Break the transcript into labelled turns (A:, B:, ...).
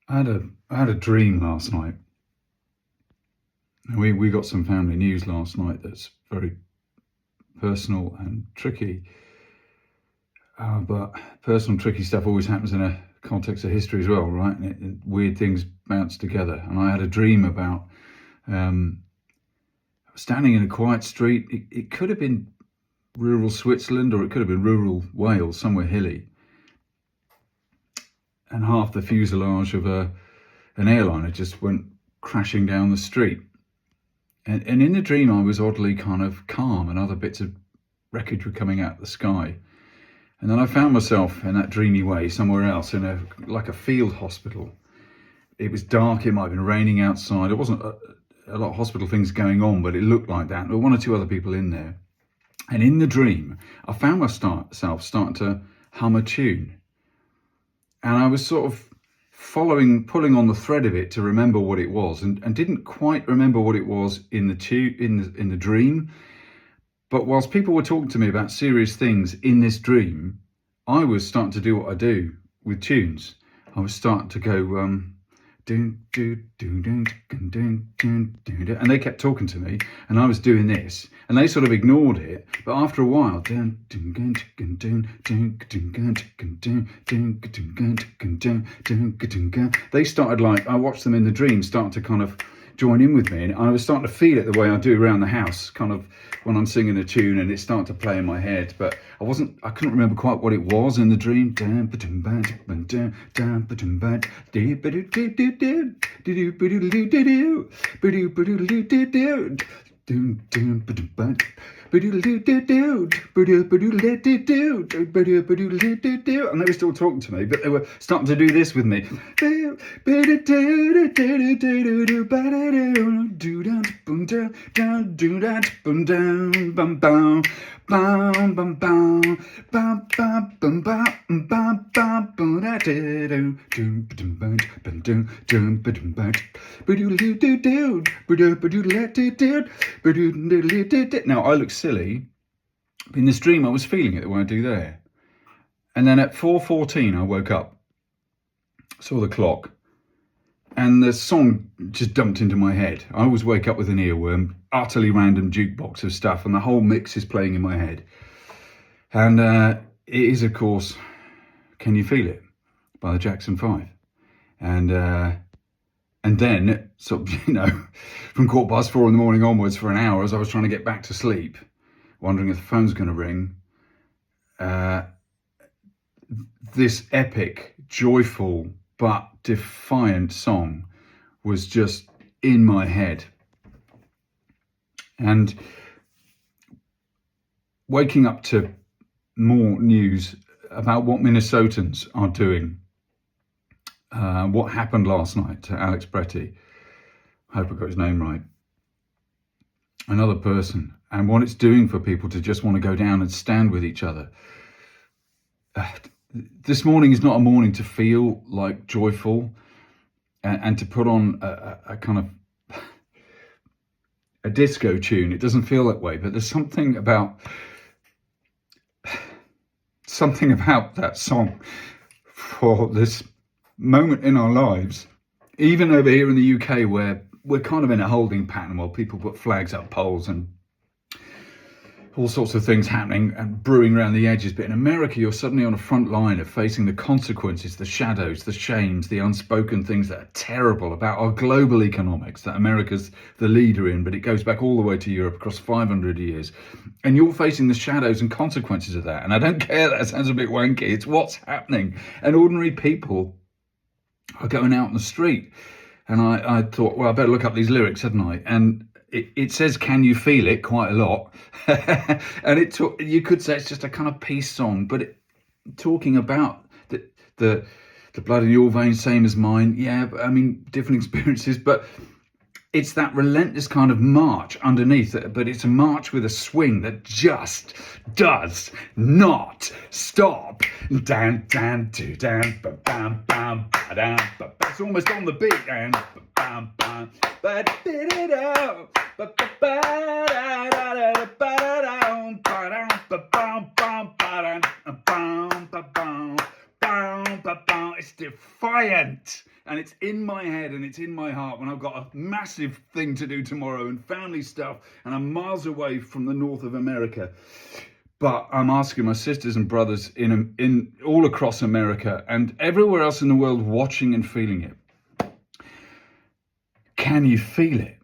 A: I had a dream last night. We got some family news last night that's very personal and tricky. But personal tricky stuff always happens in a context of history as well, right? And weird things bounce together. And I had a dream about um, standing in a quiet street. It could have been rural Switzerland or it could have been rural Wales, somewhere hilly. And half the fuselage of an airliner just went crashing down the street. And in the dream, I was oddly kind of calm, and other bits of wreckage were coming out of the sky. And then I found myself in that dreamy way somewhere else, in like a field hospital. It was dark. It might have been raining outside. It wasn't a lot of hospital things going on, but it looked like that. There were one or two other people in there. And in the dream, I found myself starting to hum a tune. And I was sort of pulling on the thread of it to remember what it was, and didn't quite remember what it was in the dream. But whilst people were talking to me about serious things in this dream, I was starting to do what I do with tunes. I was starting to go do do do do do do do, and they kept talking to me, and I was doing this, and they sort of ignored it. But after a while, they started, like, I watched them in the dream start to kind of join in with me, and I was starting to feel it the way I do around the house, kind of when I'm singing a tune and it started to play in my head. But I couldn't remember quite what it was in the dream. And they were still talking to me, but they were starting to do this with me. Now, I look silly. In this dream, I was feeling it the way I do there. And then at 4:14, I woke up, saw the clock, and the song just dumped into my head. I always wake up with an earworm, utterly random jukebox of stuff, and the whole mix is playing in my head. And it is, of course, Can You Feel It by the Jackson 5. And then, sort of, from 4:15 in the morning onwards for an hour, as I was trying to get back to sleep, wondering if the phone's going to ring, this epic, joyful, but defiant song was just in my head. And waking up to more news about what Minnesotans are doing, what happened last night to Alex Bretty, I hope I got his name right, another person, and what it's doing for people to just want to go down and stand with each other. This morning is not a morning to feel like joyful and to put on a kind of a disco tune. It doesn't feel that way, but there's something about that song for this moment in our lives, even over here in the UK, where we're kind of in a holding pattern while people put flags up poles and all sorts of things happening and brewing around the edges. But in America, you're suddenly on a front line of facing the consequences, the shadows, the shames, the unspoken things that are terrible about our global economics that America's the leader in, but it goes back all the way to Europe across 500 years. And you're facing the shadows and consequences of that. And I don't care, that sounds a bit wanky. It's what's happening. And ordinary people are going out in the street. And I thought, well, I better look up these lyrics, hadn't I? And it says, "Can you feel it?" quite a lot. And you could say it's just a kind of peace song, but talking about the blood in your veins, same as mine. Yeah, I mean, different experiences, but it's that relentless kind of march underneath it, but it's a march with a swing that just does not stop. Dan, dan, do, dan, ba, bam, bam, ba, dan, ba, ba. It's almost on the beat, dan, ba, bam, bam, ba, da, da, da, ba, ba, ba, da, da, da, ba, da, ba, da, ba, bam, bam, ba, da, bam, ba, bam, bam, ba, bam. It's defiant. And it's in my head and it's in my heart when I've got a massive thing to do tomorrow and family stuff, and I'm miles away from the north of America. But I'm asking my sisters and brothers in all across America and everywhere else in the world watching and feeling it. Can you feel it?